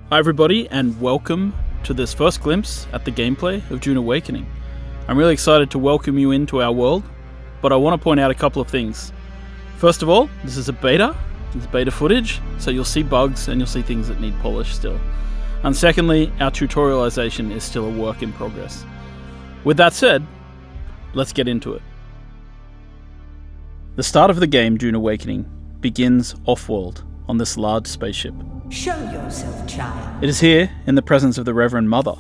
Hi everybody, and welcome to this first glimpse at the gameplay of Dune Awakening. I'm really excited to welcome you into our world, but I want to point out a couple of things. First of all, this is a beta. It's beta footage, so you'll see bugs and you'll see things that need polish still. And secondly, our tutorialization is still a work in progress. With that said, let's get into it. The start of the game, Dune Awakening, begins off-world on this large spaceship. Show yourself, child. It is here, in the presence of the Reverend Mother,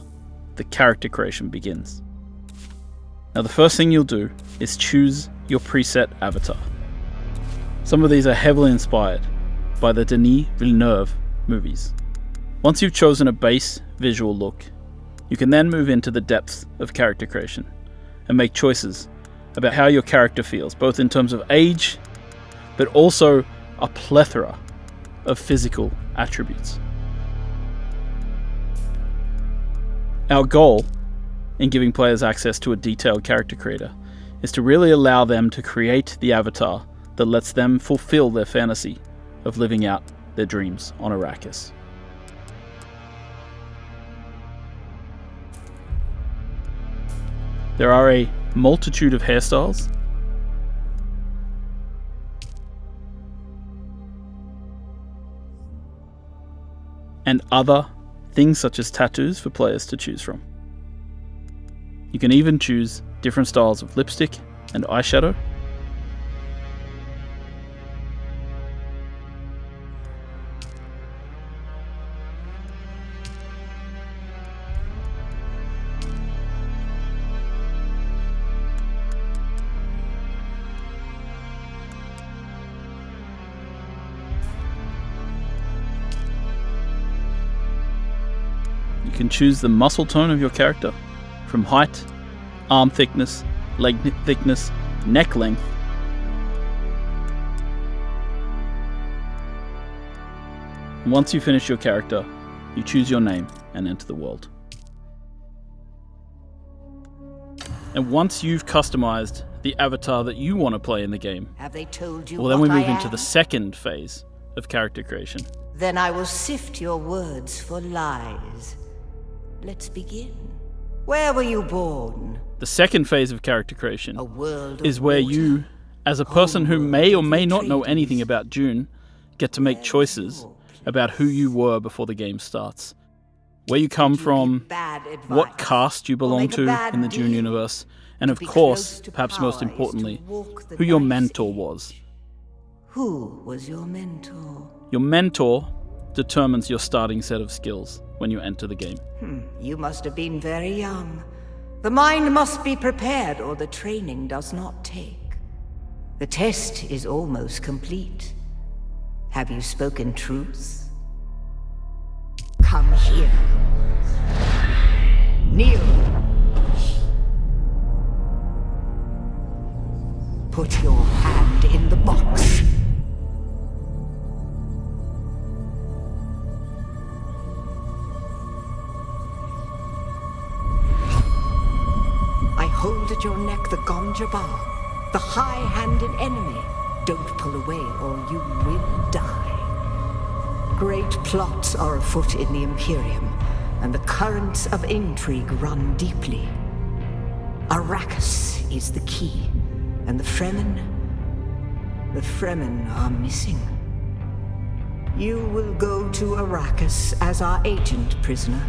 the character creation begins. Now the first thing you'll do is choose your preset avatar. Some of these are heavily inspired by the Denis Villeneuve movies. Once you've chosen a base visual look, you can then move into the depths of character creation and make choices about how your character feels, both in terms of age, but also a plethora of physical attributes. Our goal in giving players access to a detailed character creator is to really allow them to create the avatar that lets them fulfill their fantasy of living out their dreams on Arrakis. There are a multitude of hairstyles and other things such as tattoos for players to choose from. You can even choose different styles of lipstick and eyeshadow. You can choose the muscle tone of your character, from height, arm thickness, leg thickness, neck length. Once you finish your character, you choose your name and enter the world. And once you've customized the avatar that you want to play in the game, Have they told you well, then we what move I into am? the second phase of character creation. Then I will sift your words for lies. Let's begin. Where were you born? The second phase of character creation A world of is where water. you, as a person who may or may not know Treaties. anything about Dune, get to make choices about who you were before the game starts. Where you come from, Bad advice. what caste you belong make a to bad in the Dune deal. universe, and of be course, close to perhaps power most is to importantly, walk the who your knife's mentor edge. was. Who was your mentor? Your mentor determines your starting set of skills when you enter the game. You must have been very young. The mind must be prepared, or the training does not take. The test is almost complete. Have you spoken truth? Come here. Kneel. Put your hand in the box. I hold at your neck the Gonjabar, the high-handed enemy. Don't pull away or you will die. Great plots are afoot in the Imperium, and the currents of intrigue run deeply. Arrakis is the key, and the Fremen are missing. You will go to Arrakis as our agent, prisoner.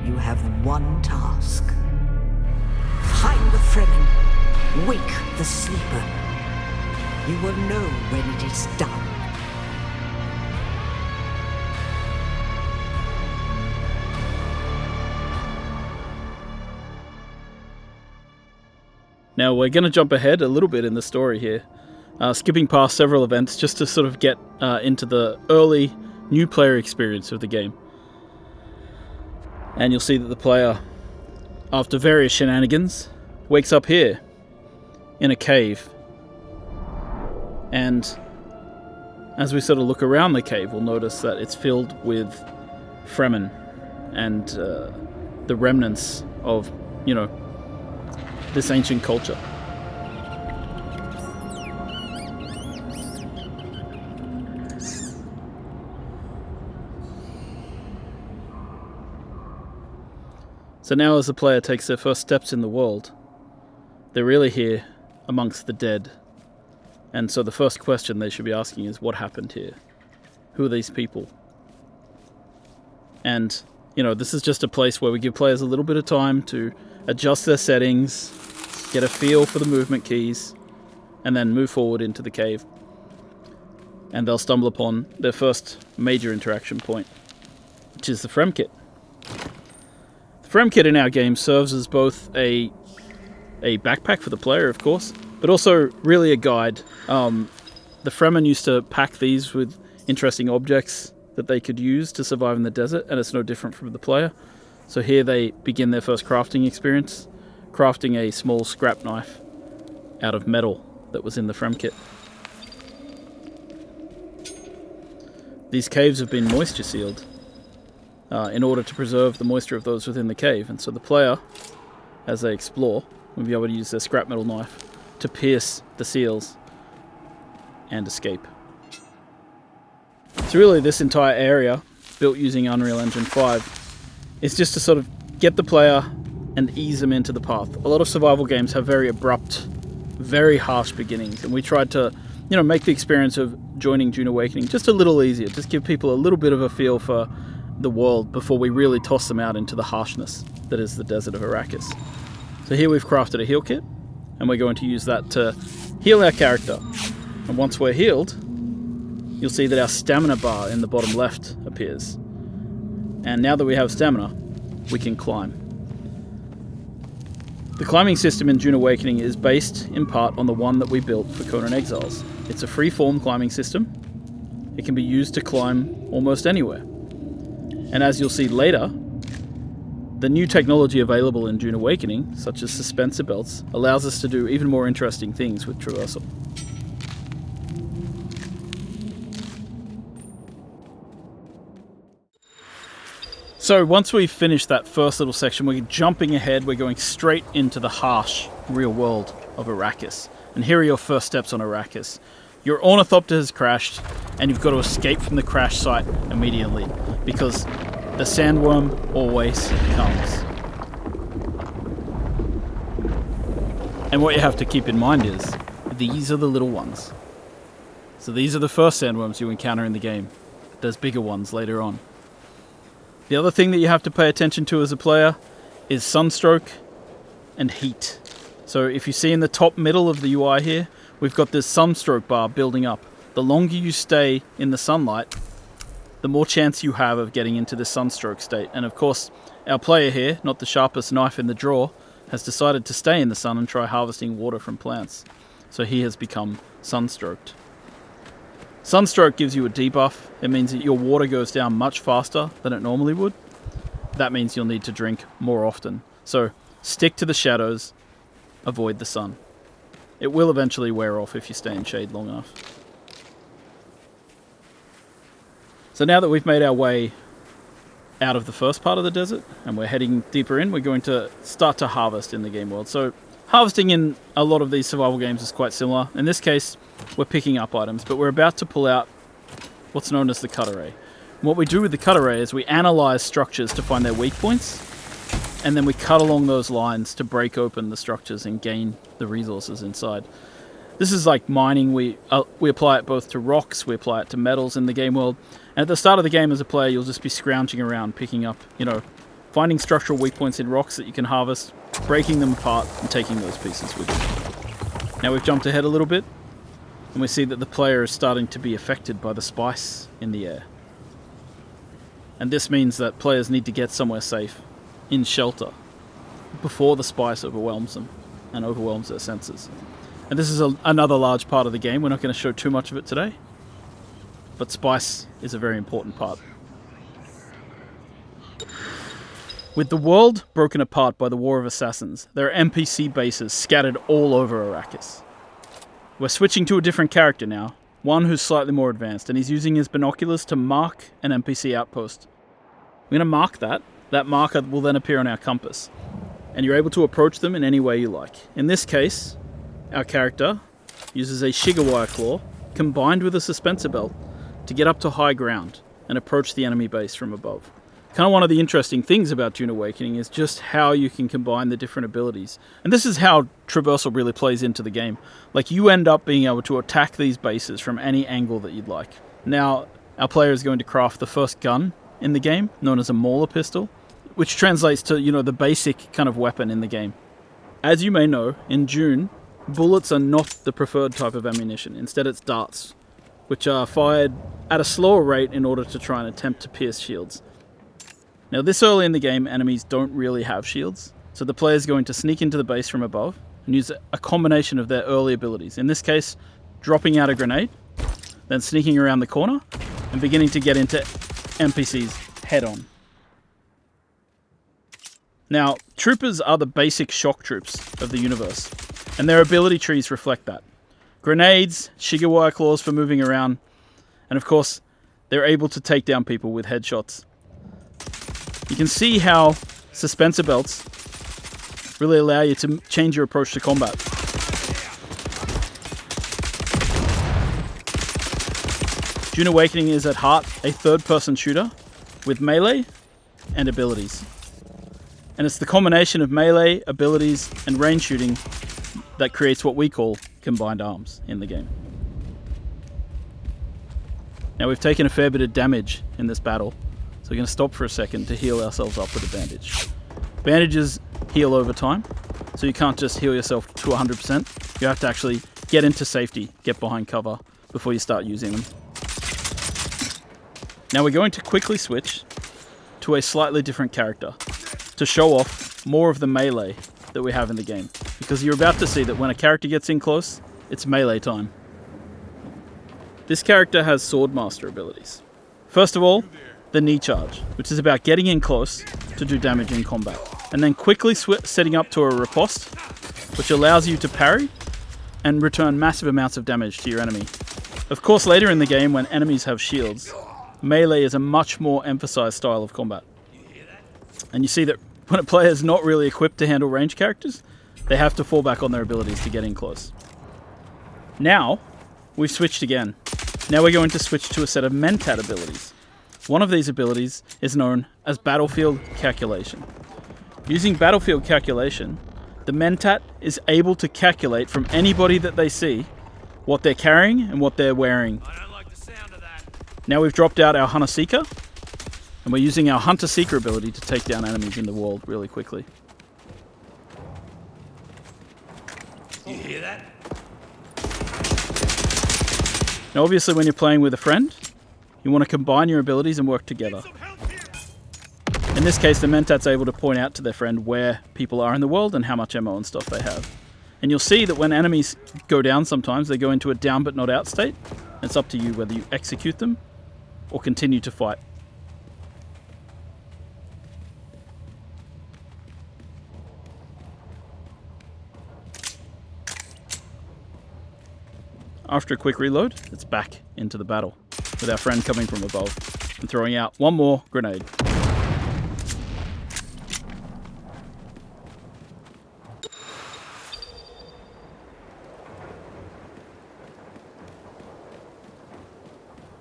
You have one task. Find the Fremen. Wake the sleeper. You will know when it is done. Now we're going to jump ahead a little bit in the story here, skipping past several events just to sort of get into the early new player experience of the game. And you'll see that the player, after various shenanigans, wakes up here in a cave. And as we sort of look around the cave, we'll notice that it's filled with Fremen and the remnants of, this ancient culture. So now as the player takes their first steps in the world, they're really here amongst the dead. And so the first question they should be asking is, what happened here? Who are these people? And, this is just a place where we give players a little bit of time to adjust their settings, get a feel for the movement keys, and then move forward into the cave. And they'll stumble upon their first major interaction point, which is the Frem Kit. The Frem Kit in our game serves as both a backpack for the player, of course, but also really a guide. The Fremen used to pack these with interesting objects that they could use to survive in the desert, and it's no different from the player. So here they begin their first crafting experience, crafting a small scrap knife out of metal that was in the Frem Kit. These caves have been moisture sealed in order to preserve the moisture of those within the cave, and so the player, as they explore, will be able to use their scrap metal knife to pierce the seals and escape. So really this entire area, built using Unreal Engine 5, is just to sort of get the player and ease them into the path. A lot of survival games have very abrupt, very harsh beginnings, and we tried to make the experience of joining Dune Awakening just a little easier, just give people a little bit of a feel for the world before we really toss them out into the harshness that is the desert of Arrakis. So here we've crafted a heal kit, and we're going to use that to heal our character. And once we're healed, you'll see that our stamina bar in the bottom left appears. And now that we have stamina, we can climb. The climbing system in Dune Awakening is based in part on the one that we built for Conan Exiles. It's a free-form climbing system. It can be used to climb almost anywhere. And as you'll see later, the new technology available in Dune Awakening, such as suspensor belts, allows us to do even more interesting things with traversal. So once we've finished that first little section, we're jumping ahead, we're going straight into the harsh real world of Arrakis. And here are your first steps on Arrakis. Your ornithopter has crashed, and you've got to escape from the crash site immediately, because the sandworm always comes. And what you have to keep in mind is, these are the little ones. So these are the first sandworms you encounter in the game. There's bigger ones later on. The other thing that you have to pay attention to as a player is sunstroke and heat. So if you see in the top middle of the UI here, we've got this sunstroke bar building up. The longer you stay in the sunlight, the more chance you have of getting into the sunstroke state. And of course, our player here, not the sharpest knife in the drawer, has decided to stay in the sun and try harvesting water from plants. So he has become sunstroked. Sunstroke gives you a debuff. It means that your water goes down much faster than it normally would. That means you'll need to drink more often. So stick to the shadows, avoid the sun. It will eventually wear off if you stay in shade long enough. So now that we've made our way out of the first part of the desert and we're heading deeper in, we're going to start to harvest in the game world. So harvesting in a lot of these survival games is quite similar. In this case, we're picking up items, but we're about to pull out what's known as the cut array. And what we do with the cut array is we analyze structures to find their weak points, and then we cut along those lines to break open the structures and gain the resources inside. This is like mining. We apply it both to rocks, we apply it to metals in the game world. And at the start of the game as a player, you'll just be scrounging around, picking up, finding structural weak points in rocks that you can harvest, breaking them apart, and taking those pieces with you. Now we've jumped ahead a little bit, and we see that the player is starting to be affected by the spice in the air. And this means that players need to get somewhere safe, in shelter, before the spice overwhelms them and overwhelms their senses. And this is another large part of the game. We're not going to show too much of it today, but spice is a very important part. With the world broken apart by the War of Assassins, there are NPC bases scattered all over Arrakis. We're switching to a different character now, one who's slightly more advanced, and he's using his binoculars to mark an NPC outpost. We're going to mark that. That marker will then appear on our compass, and you're able to approach them in any way you like. In this case, our character uses a Shigawire claw combined with a suspensor belt to get up to high ground and approach the enemy base from above. Kind of one of the interesting things about Dune Awakening is just how you can combine the different abilities. And this is how traversal really plays into the game. Like, you end up being able to attack these bases from any angle that you'd like. Now, our player is going to craft the first gun in the game, known as a Mauler pistol, which translates to, the basic kind of weapon in the game. As you may know, in Dune, bullets are not the preferred type of ammunition. Instead, it's darts, which are fired at a slower rate in order to try and attempt to pierce shields. Now, this early in the game, enemies don't really have shields, so the player is going to sneak into the base from above and use a combination of their early abilities. In this case, dropping out a grenade, then sneaking around the corner, and beginning to get into NPCs head-on. Now, troopers are the basic shock troops of the universe, and their ability trees reflect that. Grenades, Shiga claws for moving around, and of course, they're able to take down people with headshots. You can see how suspensor belts really allow you to change your approach to combat. Dune Awakening is at heart a third-person shooter with melee and abilities. And it's the combination of melee, abilities, and range shooting that creates what we call combined arms in the game. Now, we've taken a fair bit of damage in this battle, so we're going to stop for a second to heal ourselves up with a bandage. Bandages heal over time, so you can't just heal yourself to 100%. You have to actually get into safety, get behind cover before you start using them. Now we're going to quickly switch to a slightly different character to show off more of the melee that we have in the game, because you're about to see that when a character gets in close, it's melee time. This character has Swordmaster abilities. First of all, the knee charge, which is about getting in close to do damage in combat, and then quickly setting up to a riposte, which allows you to parry and return massive amounts of damage to your enemy. Of course, later in the game, when enemies have shields, melee is a much more emphasized style of combat. And you see that when a player is not really equipped to handle ranged characters, they have to fall back on their abilities to get in close. Now, we've switched again. Now we're going to switch to a set of Mentat abilities. One of these abilities is known as Battlefield Calculation. Using Battlefield Calculation, the Mentat is able to calculate from anybody that they see what they're carrying and what they're wearing. I don't like the sound of that. Now we've dropped out our Hunter Seeker, and we're using our Hunter Seeker ability to take down enemies in the world really quickly. You hear that? Now obviously when you're playing with a friend, you want to combine your abilities and work together. In this case, the Mentat's able to point out to their friend where people are in the world and how much ammo and stuff they have. And you'll see that when enemies go down sometimes, they go into a down but not out state. It's up to you whether you execute them or continue to fight. After a quick reload, it's back into the battle, with our friend coming from above and throwing out one more grenade.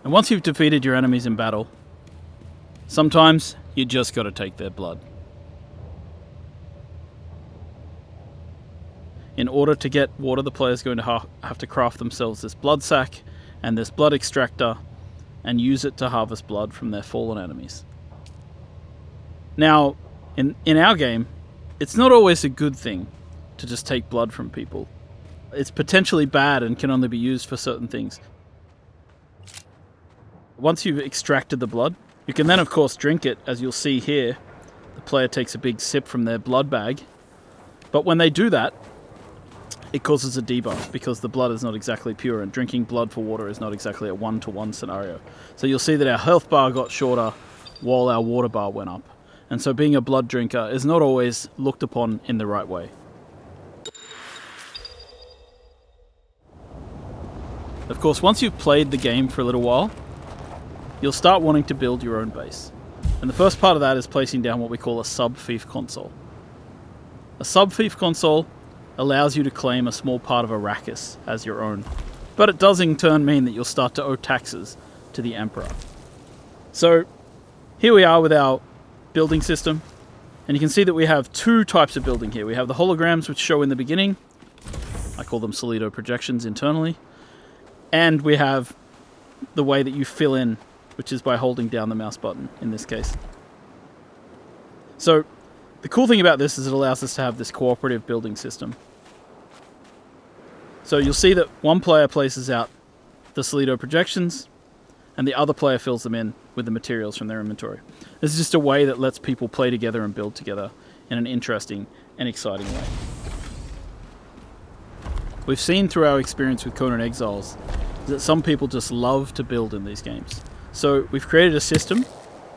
And once you've defeated your enemies in battle, sometimes you just gotta take their blood. In order to get water, the player's going to have to craft themselves this blood sack and this blood extractor and use it to harvest blood from their fallen enemies. Now, in our game, it's not always a good thing to just take blood from people. It's potentially bad and can only be used for certain things. Once you've extracted the blood, you can then of course drink it. As you'll see here, the player takes a big sip from their blood bag. But when they do that, it causes a debuff because the blood is not exactly pure, and drinking blood for water is not exactly a one-to-one scenario. So you'll see that our health bar got shorter while our water bar went up. And so being a blood drinker is not always looked upon in the right way. Of course, once you've played the game for a little while, you'll start wanting to build your own base. And the first part of that is placing down what we call a sub-fief console. A sub-fief console allows you to claim a small part of Arrakis as your own, but it does in turn mean that you'll start to owe taxes to the Emperor. So here we are with our building system. And you can see that we have two types of building here. We have the holograms, which show in the beginning. I call them solido projections internally. And we have the way that you fill in, which is by holding down the mouse button in this case. So the cool thing about this is it allows us to have this cooperative building system. So you'll see that one player places out the solido projections and the other player fills them in with the materials from their inventory. This is just a way that lets people play together and build together in an interesting and exciting way. We've seen through our experience with Conan Exiles that some people just love to build in these games. So we've created a system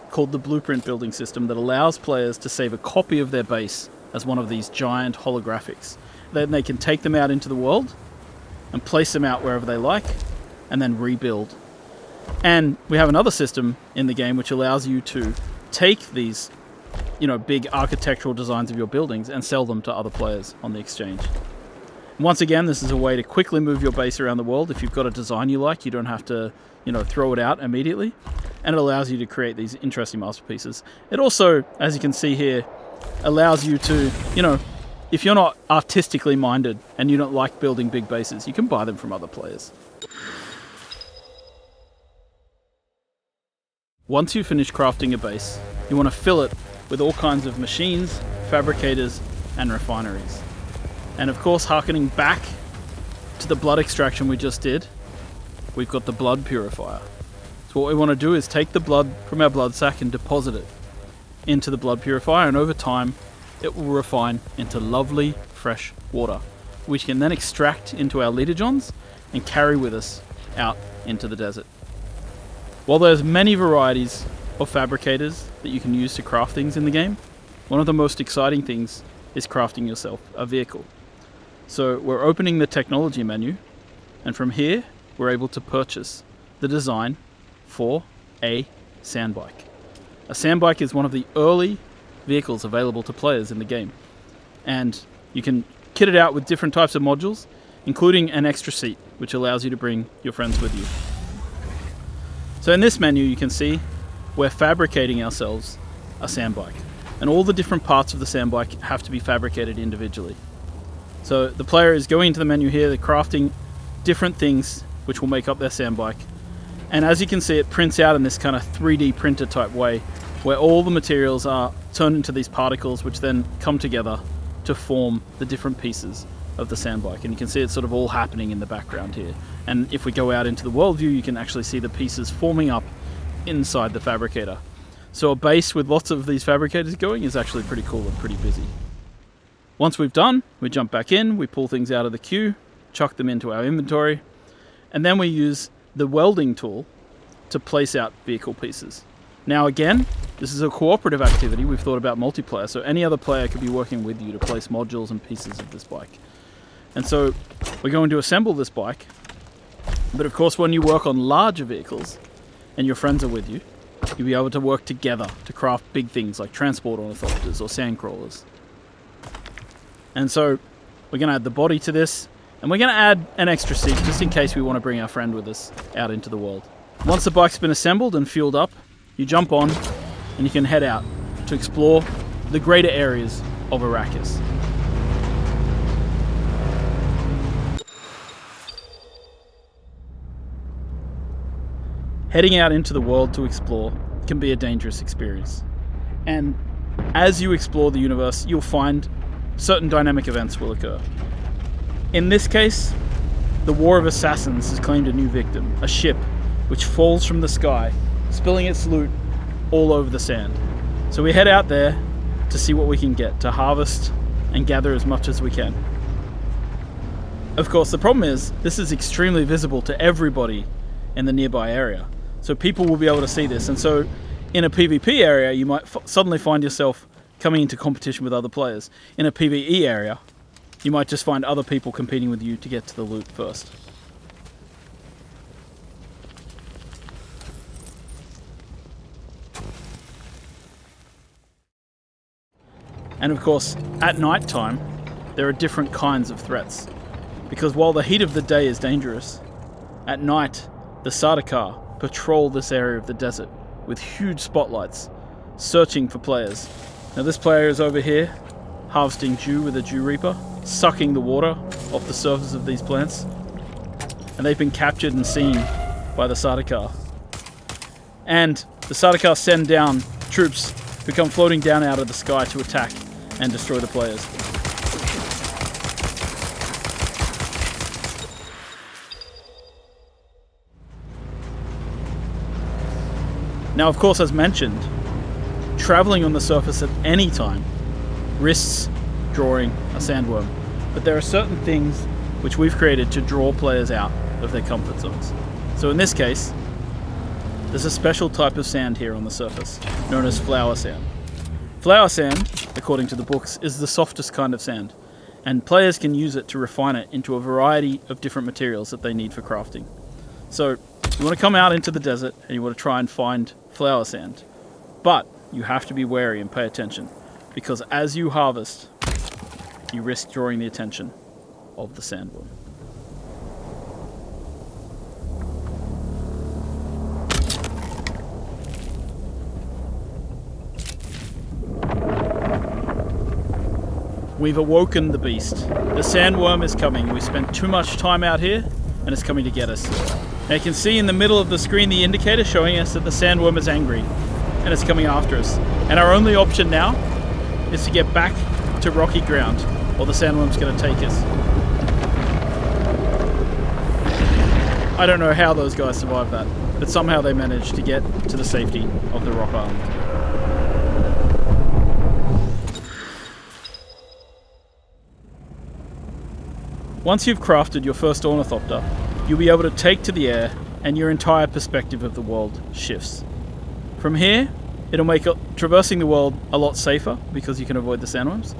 called the Blueprint Building System that allows players to save a copy of their base as one of these giant holographics. Then they can take them out into the world and place them out wherever they like and then rebuild. And we have another system in the game which allows you to take these, big architectural designs of your buildings and sell them to other players on the exchange. Once again, this is a way to quickly move your base around the world. If you've got a design you like, you don't have to, throw it out immediately. And it allows you to create these interesting masterpieces. It also, as you can see here, allows you to, if you're not artistically minded and you don't like building big bases, you can buy them from other players. Once you finish crafting a base, you want to fill it with all kinds of machines, fabricators, and refineries. And of course, harkening back to the blood extraction we just did, we've got the blood purifier. So what we want to do is take the blood from our blood sac and deposit it into the blood purifier, and over time it will refine into lovely fresh water, which can then extract into our litogens and carry with us out into the desert. While there's many varieties of fabricators that you can use to craft things in the game, one of the most exciting things is crafting yourself a vehicle. So we're opening the technology menu, and from here we're able to purchase the design for a sandbike. A sandbike is one of the early vehicles available to players in the game, and you can kit it out with different types of modules, including an extra seat, which allows you to bring your friends with you. So in this menu you can see we're fabricating ourselves a sandbike, and all the different parts of the sandbike have to be fabricated individually. So the player is going into the menu here, they're crafting different things which will make up their sandbike. And as you can see, it prints out in this kind of 3D printer type way, where all the materials are turned into these particles which then come together to form the different pieces of the sandbike. And you can see it's sort of all happening in the background here. And if we go out into the world view, you can actually see the pieces forming up inside the fabricator. So a base with lots of these fabricators going is actually pretty cool and pretty busy. Once we've done, we jump back in, we pull things out of the queue, chuck them into our inventory, and then we use the welding tool to place out vehicle pieces. Now again, this is a cooperative activity. We've thought about multiplayer, so any other player could be working with you to place modules and pieces of this bike. And so we're going to assemble this bike, but of course when you work on larger vehicles and your friends are with you, you'll be able to work together to craft big things like transport ornithopters or sand crawlers. And so we're going to add the body to this, and we're going to add an extra seat just in case we want to bring our friend with us out into the world. Once the bike's been assembled and fueled up, you jump on and you can head out to explore the greater areas of Arrakis. Heading out into the world to explore can be a dangerous experience. And as you explore the universe, you'll find certain dynamic events will occur. In this case, the War of Assassins has claimed a new victim, a ship which falls from the sky, spilling its loot all over the sand. So we head out there to see what we can get, to harvest and gather as much as we can. Of course, the problem is, this is extremely visible to everybody in the nearby area. So people will be able to see this, and so in a PvP area, you might suddenly find yourself coming into competition with other players. In a PvE area, you might just find other people competing with you to get to the loot first. And of course, at night time, there are different kinds of threats. Because while the heat of the day is dangerous, at night, the Sardaukar patrol this area of the desert with huge spotlights searching for players. Now this player is over here, harvesting dew with a dew reaper, sucking the water off the surface of these plants, and they've been captured and seen by the Sardaukar. And the Sardaukar send down troops who come floating down out of the sky to attack and destroy the players. Now, of course, as mentioned, traveling on the surface at any time risks drawing a sandworm. But there are certain things which we've created to draw players out of their comfort zones. So in this case, there's a special type of sand here on the surface, known as flower sand. Flower sand, according to the books, is the softest kind of sand, and players can use it to refine it into a variety of different materials that they need for crafting. So you want to come out into the desert and you want to try and find flower sand. But you have to be wary and pay attention, because as you harvest, you risk drawing the attention of the sandworm. We've awoken the beast. The sandworm is coming. We spent too much time out here and it's coming to get us. Now you can see in the middle of the screen the indicator showing us that the sandworm is angry and it's coming after us. And our only option now is to get back to rocky ground, or the sandworm's going to take us. I don't know how those guys survived that, but somehow they managed to get to the safety of the rock island. Once you've crafted your first ornithopter, you'll be able to take to the air and your entire perspective of the world shifts. From here, it'll make traversing the world a lot safer because you can avoid the sandworms.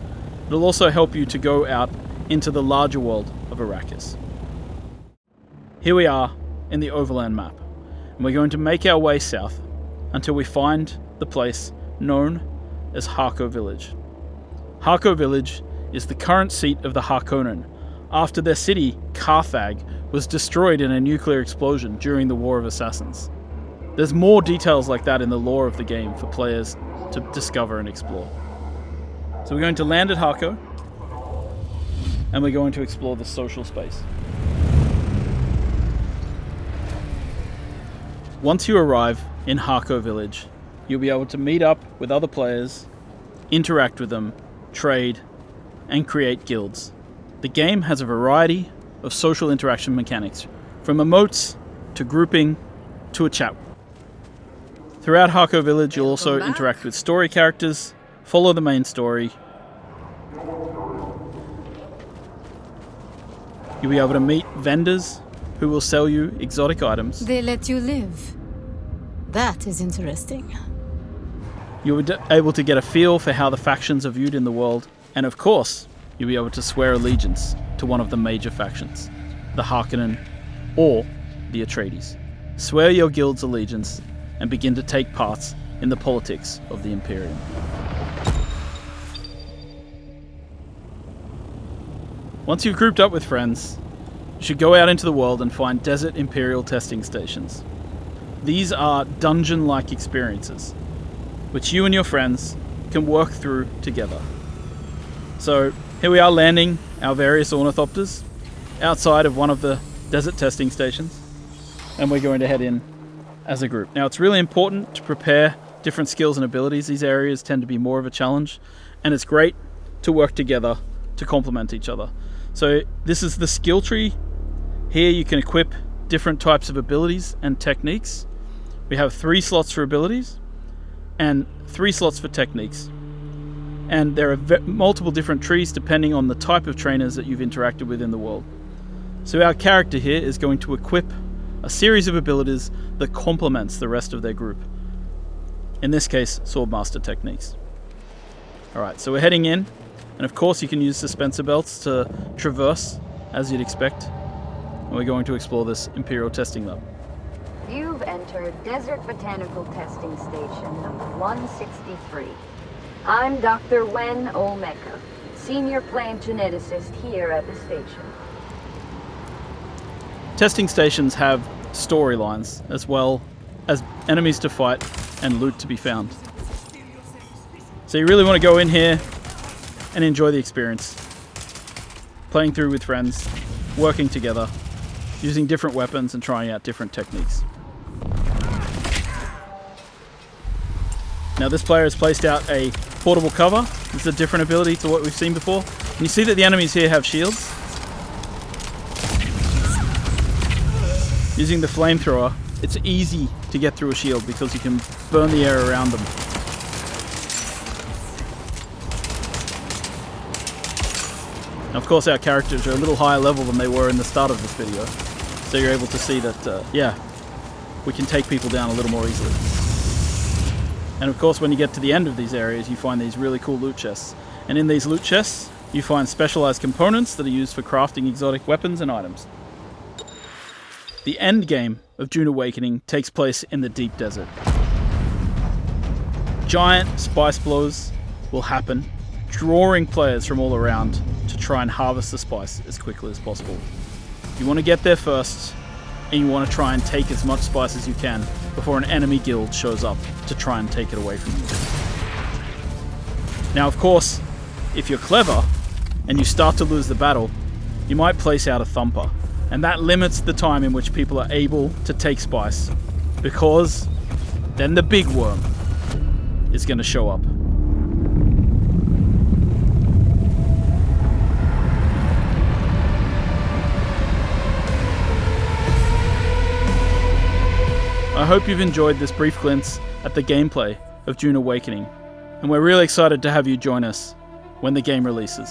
It'll also help you to go out into the larger world of Arrakis. Here we are in the overland map, and we're going to make our way south until we find the place known as Harko Village. Harko Village is the current seat of the Harkonnen, after their city, Carthag, was destroyed in a nuclear explosion during the War of Assassins. There's more details like that in the lore of the game for players to discover and explore. So we're going to land at Harko, and we're going to explore the social space. Once you arrive in Harko Village, you'll be able to meet up with other players, interact with them, trade, and create guilds. The game has a variety of social interaction mechanics, from emotes to grouping to a chat. Throughout Harko Village, you'll also interact with story characters, follow the main story. You'll be able to meet vendors who will sell you exotic items. They let you live. That is interesting. You'll be able to get a feel for how the factions are viewed in the world, and of course, you'll be able to swear allegiance to one of the major factions, the Harkonnen or the Atreides. Swear your guild's allegiance and begin to take part in the politics of the Imperium. Once you've grouped up with friends, you should go out into the world and find desert Imperial testing stations. These are dungeon-like experiences, which you and your friends can work through together. So here we are landing our various ornithopters outside of one of the desert testing stations, and we're going to head in as a group. Now it's really important to prepare different skills and abilities. These areas tend to be more of a challenge, and it's great to work together to complement each other. So this is the skill tree. Here you can equip different types of abilities and techniques. We have 3 slots for abilities and 3 slots for techniques. And there are multiple different trees depending on the type of trainers that you've interacted with in the world. So our character here is going to equip a series of abilities that complements the rest of their group. In this case, Swordmaster techniques. Alright, so we're heading in, and of course you can use dispenser belts to traverse, as you'd expect. And we're going to explore this Imperial testing lab. You've entered Desert Botanical Testing Station number 163. I'm Dr. Wen Omeka, Senior Plant Geneticist here at the station. Testing stations have storylines, as well as enemies to fight and loot to be found. So you really want to go in here and enjoy the experience. Playing through with friends, working together, using different weapons and trying out different techniques. Now this player has placed out a portable cover. This is a different ability to what we've seen before. And you see that the enemies here have shields. Using the flamethrower, it's easy to get through a shield because you can burn the air around them. Now, of course, our characters are a little higher level than they were in the start of this video. So you're able to see that, yeah, we can take people down a little more easily. And of course, when you get to the end of these areas, you find these really cool loot chests. And in these loot chests, you find specialized components that are used for crafting exotic weapons and items. The end game of Dune Awakening takes place in the deep desert. Giant spice blows will happen, drawing players from all around to try and harvest the spice as quickly as possible. You want to get there first, and you want to try and take as much spice as you can before an enemy guild shows up to try and take it away from you. Now, of course, if you're clever and you start to lose the battle, you might place out a thumper, and that limits the time in which people are able to take spice, because then the big worm is going to show up. I hope you've enjoyed this brief glimpse at the gameplay of Dune Awakening, and we're really excited to have you join us when the game releases.